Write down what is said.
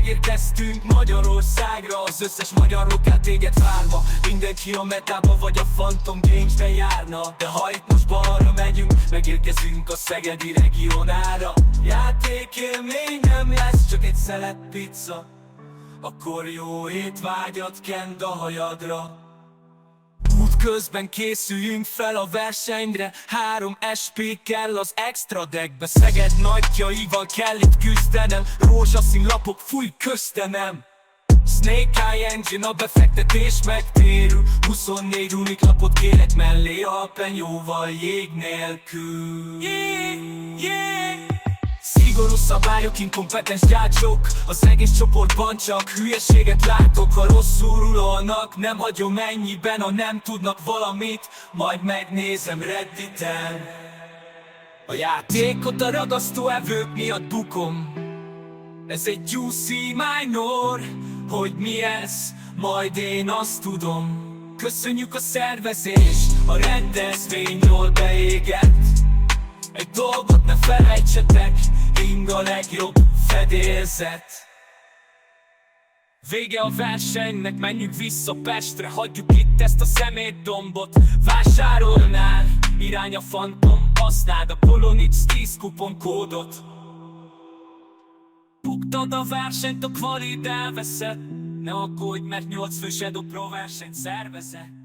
Megérkeztünk Magyarországra, az összes magyar lokál téged várva. Mindenki a metába vagy a Phantom Games-ben járna. De ha itt most balra megyünk, megérkezünk a szegedi regionára. Játékélmény nem lesz, csak egy szelet pizza. Akkor jó étvágyat kend a hajadra. Útközben készüljünk fel a versenyre. 3 SP kell az extra deckbe. Szeged nagyjaival kell itt küzdenem. Rózsaszín lapok fúj köztenem. Snake Eye Engine, a befektetés megtérül. 24 unik lapot kérek mellé, alpenyóval jég nélkül. Szigorú szabályok, inkompetens gyácsok. Az egész csoportban csak hülyeséget látok. Ha rosszul rulolnak, nem hagyom ennyiben. Ha nem tudnak valamit, majd megnézem Redditen. A játékot a ragasztó evők miatt bukom. Ez egy juicy minor. Hogy mi ez? Majd én azt tudom. Köszönjük a szervezést, a rendezvény jól beégett. Egy dolgot ne felejtsetek, ing a legjobb fedélzet. Vége a versenynek, menjünk vissza Pestre. Hagyjuk itt ezt a szemétdombot. Vásárolnál, irány a Phantom. Használd a Polonix 10 kuponkódot. Buktad a versenyt, a kvalit elveszed. Ne aggódj, mert 8 fős Edo Pro versenyt szervezek.